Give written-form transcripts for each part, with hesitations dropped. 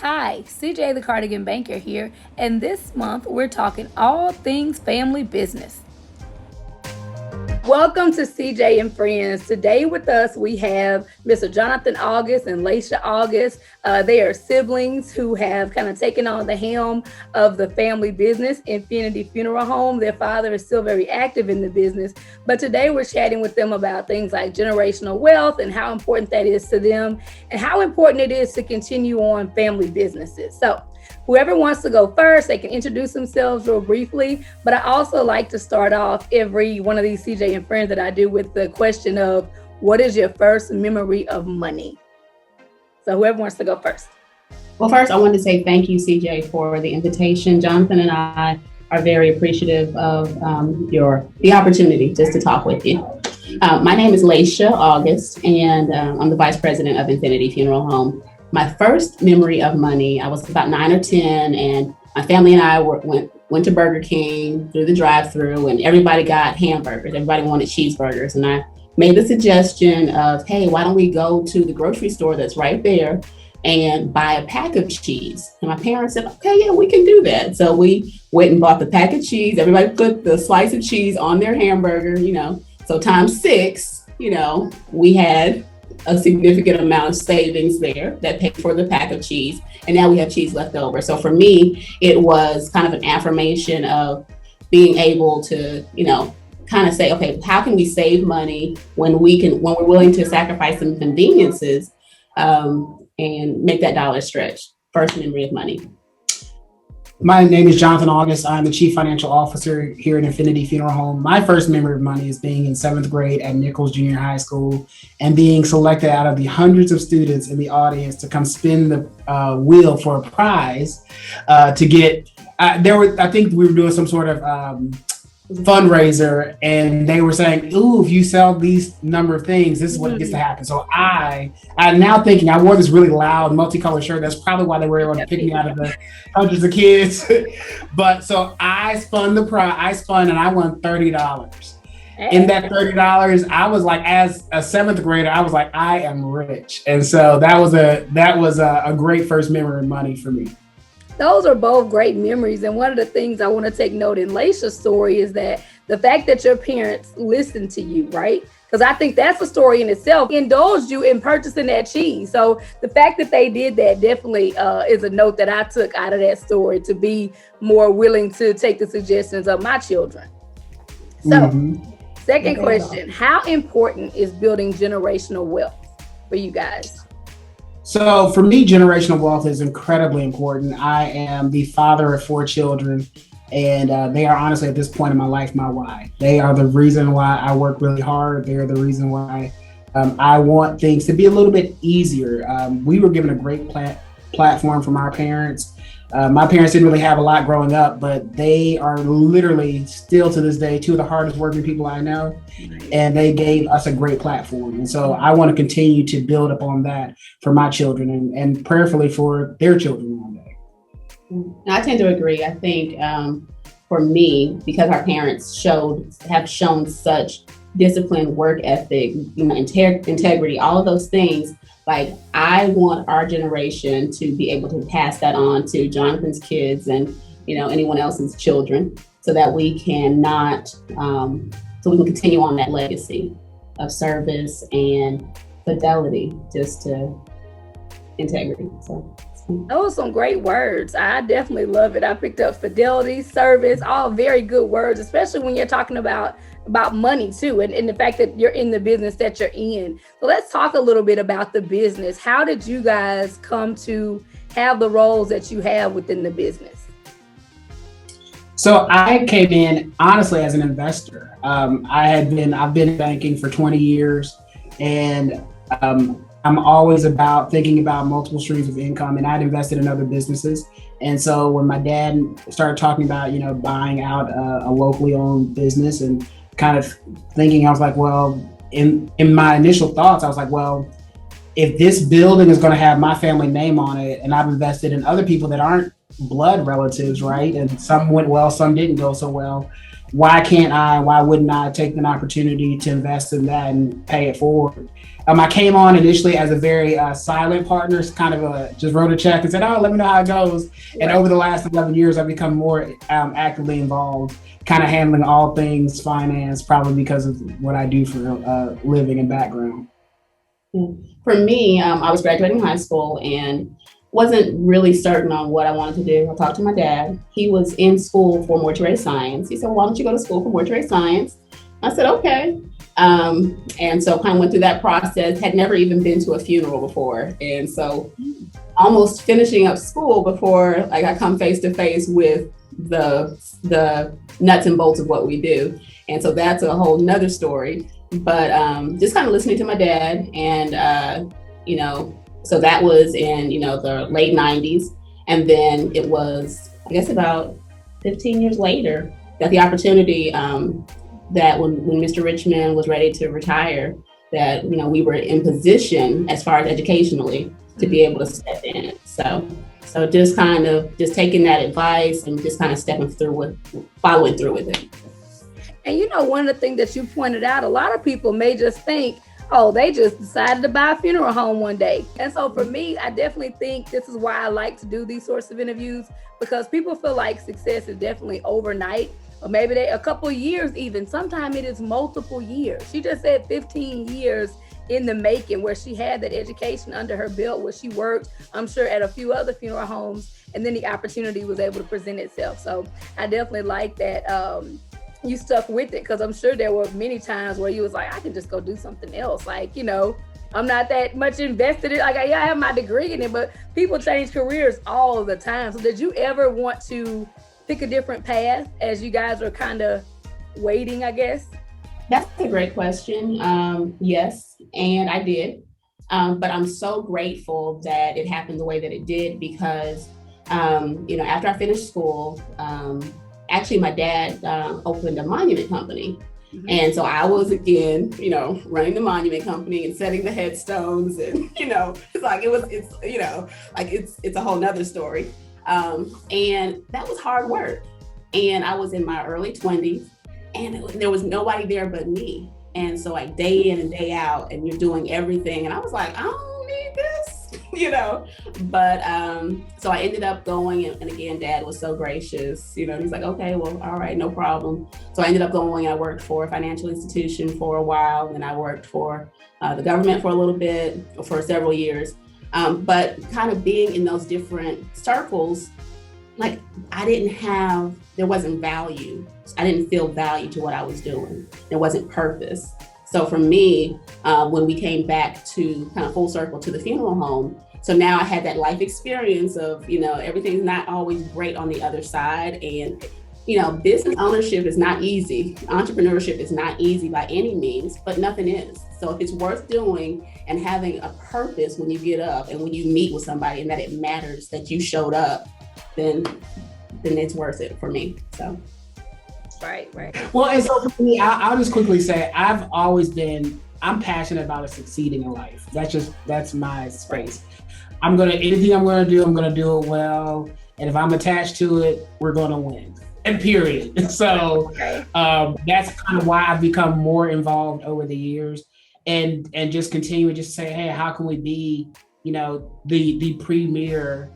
Hi, CJ the Cardigan Banker here, and this month we're talking all things family business. Welcome to CJ and Friends. Today with us we have Mr. Jonathan August and Laisha August. They are siblings who have kind of taken on the helm of the family business, Infinity Funeral Home. Their father is still very active in the business, but today we're chatting with them about things like generational wealth and how important that is to them and how important it is to continue on family businesses. So whoever wants to go first, they can introduce themselves real briefly. But I also like to start off every one of these CJ and Friends that I do with the question of, what is your first memory of money? So whoever wants to go first. Well, first, I want to say thank you, CJ, for the invitation. Jonathan and I are very appreciative of the opportunity just to talk with you. My name is Laisha August, and I'm the Vice President of Infinity Funeral Home. My first memory of money, I was about 9 or 10, and my family and I went to Burger King through the drive-thru, and everybody got hamburgers. Everybody wanted cheeseburgers, and I made the suggestion of, hey, why don't we go to the grocery store that's right there and buy a pack of cheese? And my parents said, okay, yeah, we can do that. So we went and bought the pack of cheese. Everybody put the slice of cheese on their hamburger, so times 6, we had a significant amount of savings there that paid for the pack of cheese. And now we have cheese left over. So for me, it was kind of an affirmation of being able to, kind of say, okay, how can we save money when we're willing to sacrifice some conveniences and make that dollar stretch? First memory of money. My name is Jonathan August. I'm the Chief Financial Officer here at Infinity Funeral Home. My first memory of money is being in 7th grade at Nichols Junior High School and being selected out of the hundreds of students in the audience to come spin the wheel for a prize to get, I think we were doing some sort of fundraiser, and they were saying, ooh, if you sell these number of things, this is what gets to happen. So I'm now thinking, I wore this really loud multicolored shirt. That's probably why they were able to pick me out of the hundreds of kids. But so I spun and I won $30. In that $30, I was like, as a 7th grader, I was like, I am rich. And so that was a great first memory of money for me. Those are both great memories. And one of the things I want to take note in Laisha's story is that the fact that your parents listened to you, right? Because I think that's a story in itself, indulged you in purchasing that cheese. So the fact that they did that definitely is a note that I took out of that story, to be more willing to take the suggestions of my children. So second question, how important is building generational wealth for you guys? So for me, generational wealth is incredibly important. I am the father of 4 children, and they are honestly at this point in my life, my why. They are the reason why I work really hard. They're the reason why I want things to be a little bit easier. We were given a great platform from our parents. My parents didn't really have a lot growing up, but they are literally still to this day 2 of the hardest working people I know, and they gave us a great platform. And so I want to continue to build upon that for my children and prayerfully for their children one day. I tend to agree. I think for me, because our parents have shown such discipline, work ethic, integrity, all of those things. Like, I want our generation to be able to pass that on to Jonathan's kids and, anyone else's children, so that we can continue on that legacy of service and fidelity, just to integrity. So those are some great words. I definitely love it. I picked up fidelity, service, all very good words, especially when you're talking about money too, and the fact that you're in the business that you're in. So let's talk a little bit about the business. How did you guys come to have the roles that you have within the business? So I came in honestly as an investor. I've been in banking for 20 years, and I'm always about thinking about multiple streams of income, and I'd invested in other businesses. And so when my dad started talking about, buying out a locally owned business, and kind of thinking, I was like, well, in my initial thoughts, I was like, well, if this building is going to have my family name on it, and I've invested in other people that aren't blood relatives, right? And some went well, some didn't go so well. Why wouldn't I take an opportunity to invest in that and pay it forward? I came on initially as a very silent partner, kind of just wrote a check and said, oh, let me know how it goes. And over the last 11 years, I've become more actively involved, kind of handling all things finance, probably because of what I do for a living and background. For me, I was graduating high school and wasn't really certain on what I wanted to do. I talked to my dad. He was in school for mortuary science. He said, why don't you go to school for mortuary science? I said, okay. And so kind of went through that process, had never even been to a funeral before. And so almost finishing up school before like I come face to face with the nuts and bolts of what we do. And so that's a whole nother story. But just kind of listening to my dad and, so that was in, the late 90s. And then it was, I guess, about 15 years later, got the opportunity that when Mr. Richmond was ready to retire, that, we were in position as far as educationally to be able to step in. So just kind of just taking that advice and just kind of following through with it. And one of the things that you pointed out, a lot of people may just think, oh, they just decided to buy a funeral home one day. And so for me, I definitely think this is why I like to do these sorts of interviews, because people feel like success is definitely overnight, or maybe a couple of years even. Sometimes it is multiple years. She just said 15 years in the making, where she had that education under her belt, where she worked, I'm sure, at a few other funeral homes, and then the opportunity was able to present itself. So I definitely like that you stuck with it, because I'm sure there were many times where you was like, I can just go do something else. Like, I'm not that much invested in it. Like, I have my degree in it, but people change careers all the time. So did you ever want to pick a different path as you guys are kind of waiting, I guess? That's a great question. Yes, and I did. But I'm so grateful that it happened the way that it did, because, after I finished school, actually my dad opened a monument company. Mm-hmm. And so I was, again, running the monument company and setting the headstones, and, it's a whole nother story. And that was hard work. And I was in my early 20s, and there was nobody there but me. And so like day in and day out, and you're doing everything. And I was like, I don't need this, but so I ended up going, and again, Dad was so gracious, he's like, okay, well, all right, no problem. So I ended up going, I worked for a financial institution for a while, and I worked for the government for a little bit, for several years. But kind of being in those different circles, like there wasn't value. I didn't feel value to what I was doing. There wasn't purpose. So for me, when we came back to kind of full circle to the funeral home, so now I had that life experience of, everything's not always great on the other side. And, business ownership is not easy. Entrepreneurship is not easy by any means, but nothing is. So if it's worth doing and having a purpose when you get up and when you meet with somebody, and that it matters that you showed up, then it's worth it for me. So. Right. Well, and so for me, I'll just quickly say, I'm passionate about succeeding in life. That's my space. Anything I'm going to do, I'm going to do it well. And if I'm attached to it, we're going to win. And period. So that's kind of why I've become more involved over the years, and just continue to say, hey, how can we be, the premier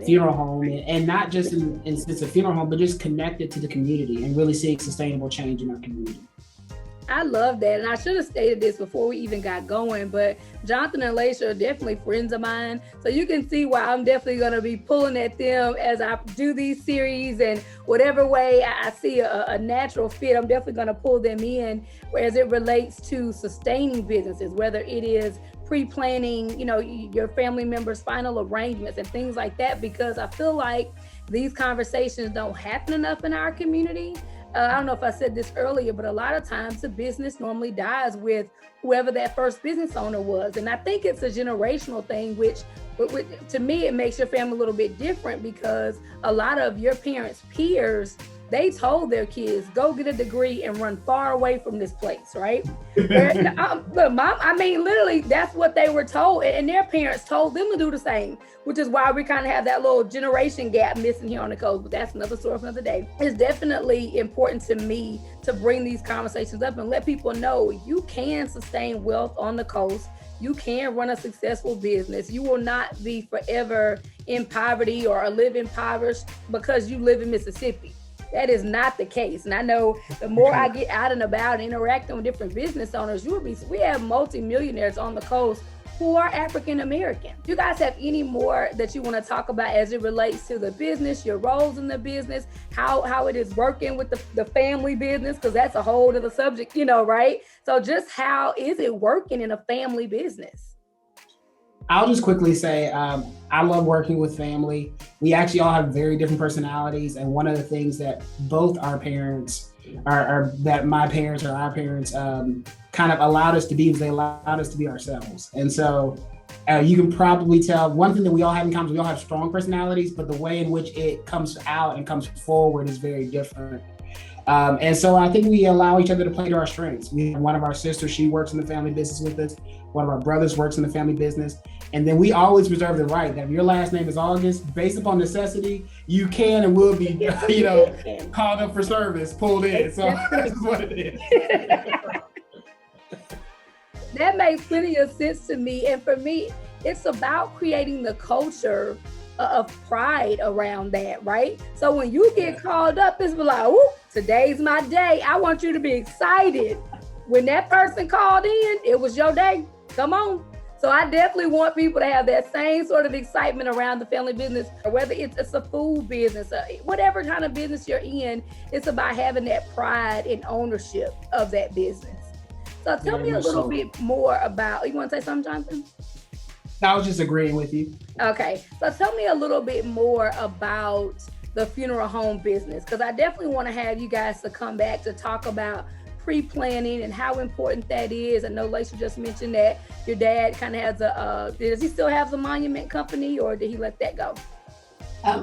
funeral home, and not just in it's a funeral home, but just connected to the community and really seeing sustainable change in our community. I love that. And I should have stated this before we even got going, but Jonathan and Laisha are definitely friends of mine. So you can see why I'm definitely going to be pulling at them as I do these series, and whatever way I see a natural fit, I'm definitely going to pull them in as it relates to sustaining businesses, whether it is pre-planning, your family members' final arrangements and things like that, because I feel like these conversations don't happen enough in our community. I don't know if I said this earlier, but a lot of times the business normally dies with whoever that first business owner was. And I think it's a generational thing, which to me, it makes your family a little bit different, because a lot of your parents' peers they told their kids, go get a degree and run far away from this place, right? Look, mom, I mean, literally, that's what they were told. And their parents told them to do the same, which is why we kind of have that little generation gap missing here on the coast. But that's another story for another day. It's definitely important to me to bring these conversations up and let people know you can sustain wealth on the coast. You can run a successful business. You will not be forever in poverty or live impoverished because you live in Mississippi. That is not the case. And I know the more I get out and about interacting with different business owners, we have multimillionaires on the coast who are African American. Do you guys have any more that you want to talk about as it relates to the business, your roles in the business, how it is working with the family business? Because that's a whole other subject, right? So just how is it working in a family business? I'll just quickly say, I love working with family. We actually all have very different personalities. And one of the things that both our parents are that my parents or our parents kind of allowed us to be is they allowed us to be ourselves. And so you can probably tell one thing that we all have in common is we all have strong personalities, but the way in which it comes out and comes forward is very different. And so I think we allow each other to play to our strengths. We have one of our sisters, she works in the family business with us. One of our brothers works in the family business. And then we always reserve the right that if your last name is August, based upon necessity, you can and will be, called up for service, pulled in. So that's what it is. That makes plenty of sense to me. And for me, it's about creating the culture of pride around that, right? So when you get called up, it's like, ooh, today's my day. I want you to be excited. When that person called in, it was your day. Come on. So I definitely want people to have that same sort of excitement around the family business, or whether it's a food business, or whatever kind of business you're in, it's about having that pride and ownership of that business. So tell me a little bit more about, you want to say something, Jonathan? I was just agreeing with you. Okay, so tell me a little bit more about the funeral home business, because I definitely want to have you guys to come back to talk about pre-planning and how important that is. I know Laisha just mentioned that your dad kind of has does he still have the monument company, or did he let that go?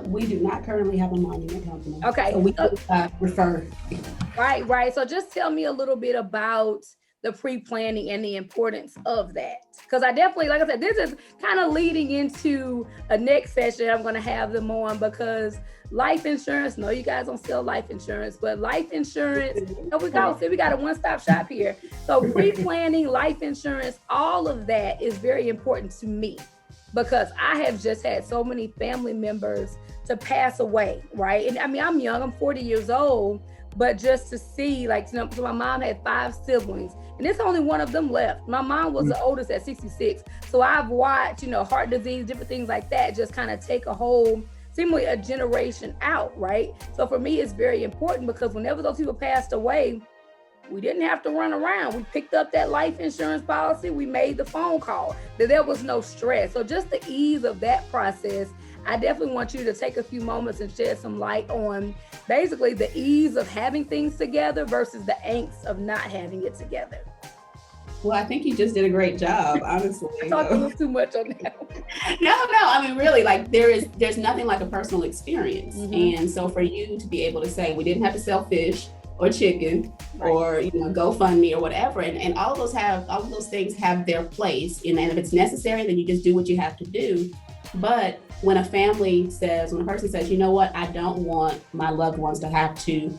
We do not currently have a monument company. Okay. So we refer. Right. So just tell me a little bit about the pre-planning and the importance of that. Because I definitely, like I said, this is kind of leading into a next session I'm going to have them on, because life insurance, no, you guys don't sell life insurance, but life insurance, we got a one-stop shop here. So pre-planning, life insurance, all of that is very important to me, because I have just had so many family members to pass away, right? And I mean, I'm young, I'm 40 years old, but just to see, so my mom had 5 siblings, and it's only one of them left. My mom was the oldest at 66. So I've watched, heart disease, different things like that, just kind of take a whole, seemingly a generation out, right? So for me, it's very important, because whenever those people passed away, we didn't have to run around. We picked up that life insurance policy. We made the phone call. There was no stress. So just the ease of that process, I definitely want you to take a few moments and shed some light on basically the ease of having things together versus the angst of not having it together. Well, I think you just did a great job, honestly. I talked a little too much on that. No. I mean, really, there's nothing like a personal experience. Mm-hmm. And so for you to be able to say, we didn't have to sell fish or chicken, right, or GoFundMe or whatever, and all of those things have their place. And if it's necessary, then you just do what you have to do. But when a person says, you know what, I don't want my loved ones to have to,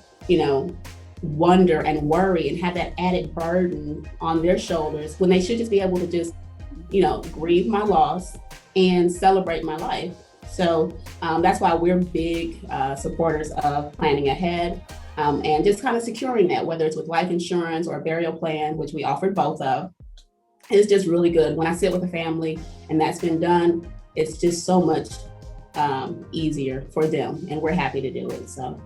wonder and worry and have that added burden on their shoulders, when they should just be able to just, grieve my loss and celebrate my life. So that's why we're big supporters of planning ahead, and just kind of securing that, whether it's with life insurance or a burial plan, which we offered both of. It's just really good. When I sit with a family and that's been done, it's just so much easier for them, and we're happy to do it. So.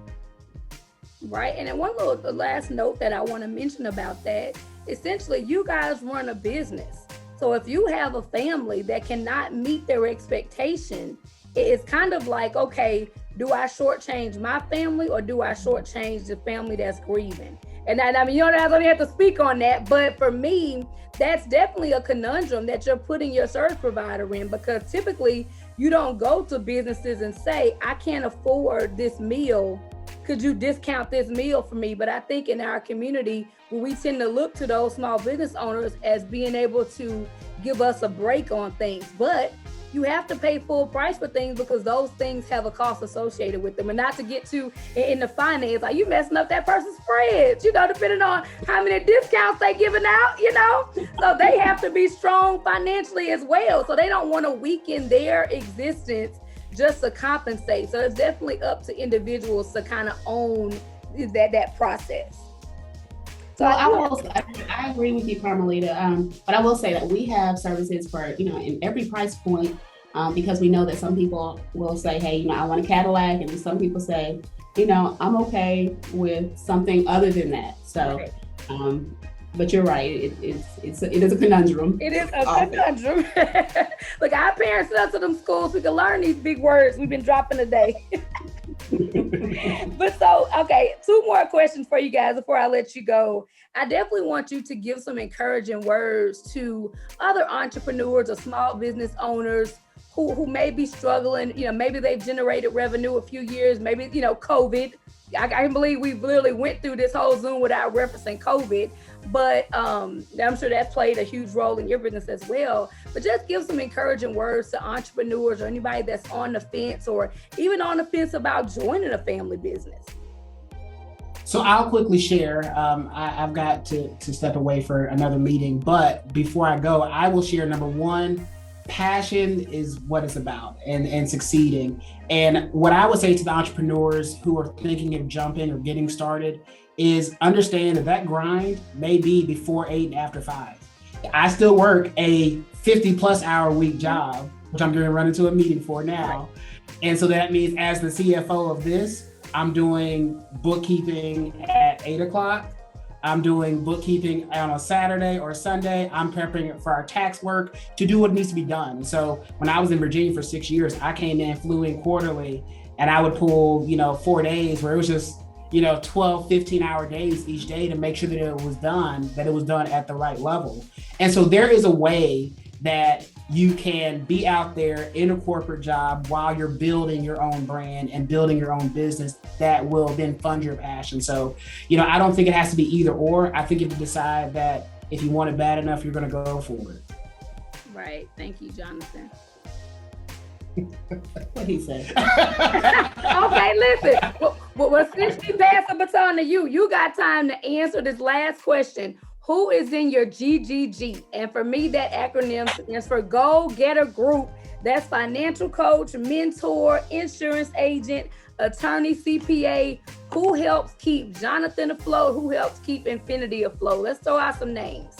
Right. And then one little last note that I want to mention about that, essentially you guys run a business. So if you have a family that cannot meet their expectation, it's kind of like, okay, do I shortchange my family, or do I shortchange the family that's grieving? And I mean, you don't have to speak on that, but for me, that's definitely a conundrum that you're putting your service provider in, because typically you don't go to businesses and say, I can't afford this meal could you discount this meal for me? But I think in our community, we tend to look to those small business owners as being able to give us a break on things. But you have to pay full price for things because those things have a cost associated with them. And not to get too in the finance, like you messing up that person's spreads, depending on how many discounts they giving out, So they have to be strong financially as well. So they don't want to weaken their existence just to compensate. So it's definitely up to individuals to kind of own that process. So I agree with you, Carmelita. But I will say that we have services for, in every price point, because we know that some people will say, hey, I want a Cadillac. And some people say, I'm okay with something other than that. So, but you're right. It is a conundrum. It is a conundrum. Look, our parents sent us to them schools. We can learn these big words we've been dropping today. But so, okay, 2 more questions for you guys before I let you go. I definitely want you to give some encouraging words to other entrepreneurs or small business owners who may be struggling. Maybe they've generated revenue a few years, maybe, COVID. I can believe we literally went through this whole Zoom without referencing COVID, but I'm sure that played a huge role in your business as well. But just give some encouraging words to entrepreneurs or anybody that's on the fence or even on the fence about joining a family business. So I'll quickly share. I've got to step away for another meeting, but before I go, I will share number 1. Passion is what it's about and succeeding. And what I would say to the entrepreneurs who are thinking of jumping or getting started is understand that grind may be before 8 and after 5. I still work a 50+ hour week job, which I'm going to run into a meeting for now. And so that means as the CFO of this, I'm doing bookkeeping at 8 o'clock. I'm doing bookkeeping on a Saturday or Sunday. I'm prepping for our tax work to do what needs to be done. So when I was in Virginia for 6 years, I came in, flew in quarterly, and I would pull, 4 days where it was just, 12, 15-hour days each day to make sure that it was done at the right level. And so there is a way that you can be out there in a corporate job while you're building your own brand and building your own business that will then fund your passion. So, I don't think it has to be either or. I think if you decide that if you want it bad enough, you're going to go for it. Right. Thank you, Jonathan. What he said. Okay, listen. Well, since we pass the baton to you, you got time to answer this last question. Who is in your GGG? And for me, that acronym stands for Go Getter Group. That's financial coach, mentor, insurance agent, attorney, CPA. Who helps keep Jonathan afloat? Who helps keep Infinity afloat? Let's throw out some names.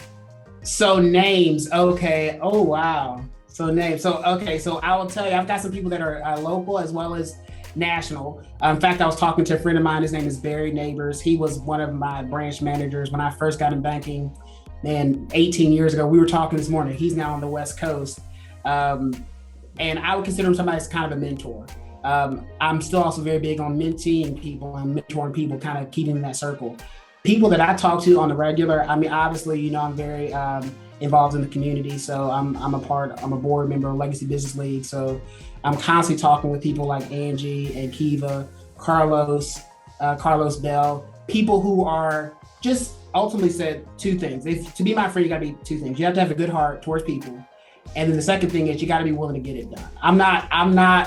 So names. Okay. Oh, wow. So names. So I will tell you, I've got some people that are local as well as national. In fact, I was talking to a friend of mine. His name is Barry Neighbors. He was one of my branch managers when I first got in banking, 18 years ago. We were talking this morning. He's now on the West Coast. And I would consider him somebody that's kind of a mentor. I'm still also very big on mentoring people and mentoring people, kind of keeping that circle. People that I talk to on the regular, obviously, I'm very involved in the community. So I'm a board member of Legacy Business League. So I'm constantly talking with people like Angie and Kiva, Carlos Bell, people who are just ultimately said 2 things. To be my friend, you gotta be 2 things. You have to have a good heart towards people. And then the second thing is you gotta be willing to get it done. I'm not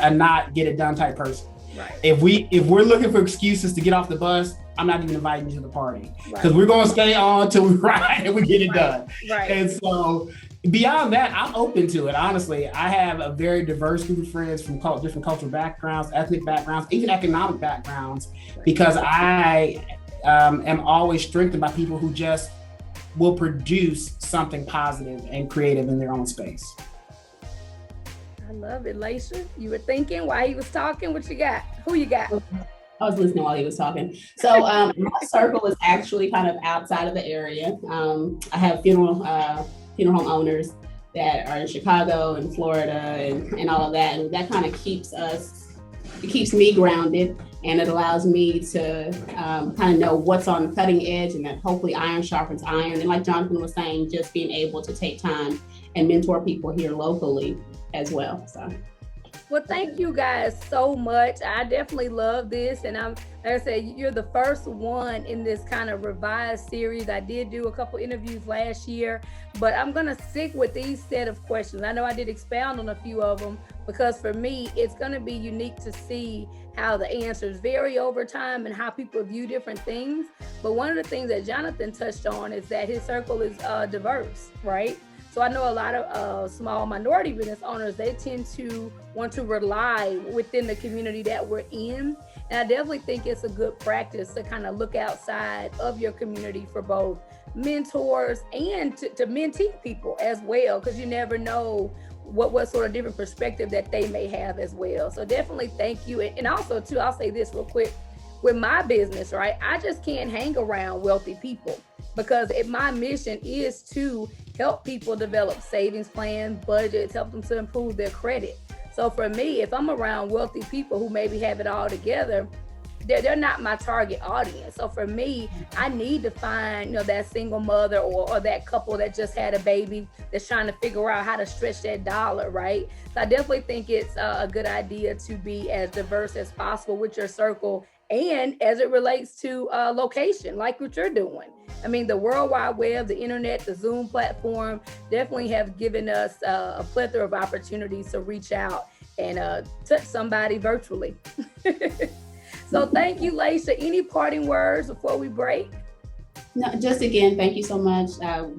a not get it done type person. Right. If we're looking for excuses to get off the bus, I'm not even inviting you to the party because we're going to stay on till we ride and we get it done. Right. And so beyond that, I'm open to it. Honestly, I have a very diverse group of friends from different cultural backgrounds, ethnic backgrounds, even economic backgrounds, because I am always strengthened by people who just will produce something positive and creative in their own space. I love it, Laisha. You were thinking while he was talking. What you got? Who you got? I was listening while he was talking. So my circle is actually kind of outside of the area. I have funeral home owners that are in Chicago and Florida and all of that. And that kind of keeps me grounded, and it allows me to kind of know what's on the cutting edge, and that hopefully iron sharpens iron. And like Jonathan was saying, just being able to take time and mentor people here locally as well. So Well, thank you guys so much. I definitely love this. And like I said, you're the first one in this kind of revised series. I did do a couple interviews last year, but I'm going to stick with these set of questions. I know I did expound on a few of them because for me, it's going to be unique to see how the answers vary over time and how people view different things. But one of the things that Jonathan touched on is that his circle is diverse, right? So I know a lot of small minority business owners, they tend to want to rely within the community that we're in. And I definitely think it's a good practice to kind of look outside of your community for both mentors and to mentee people as well, because you never know what sort of different perspective that they may have as well. So definitely thank you. And also too, I'll say this real quick. With my business, right, I just can't hang around wealthy people because my mission is to help people develop savings plans, budgets, help them to improve their credit. So for me, if I'm around wealthy people who maybe have it all together, they're not my target audience. So for me, I need to find, that single mother or that couple that just had a baby that's trying to figure out how to stretch that dollar, right? So I definitely think it's a good idea to be as diverse as possible with your circle, and as it relates to location, like what you're doing. I mean, the World Wide Web, the internet, the Zoom platform definitely have given us a plethora of opportunities to reach out and touch somebody virtually. So thank you, Laisha. Any parting words before we break? No, just again, thank you so much.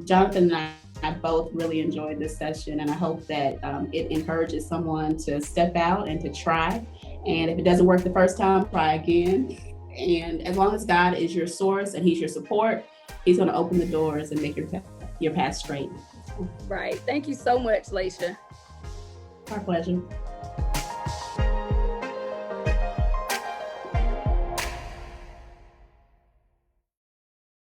Jonathan and I both really enjoyed this session, and I hope that it encourages someone to step out and to try. And if it doesn't work the first time, try again. And as long as God is your source and He's your support, He's going to open the doors and make your path straight. Right. Thank you so much, Laisha. Our pleasure.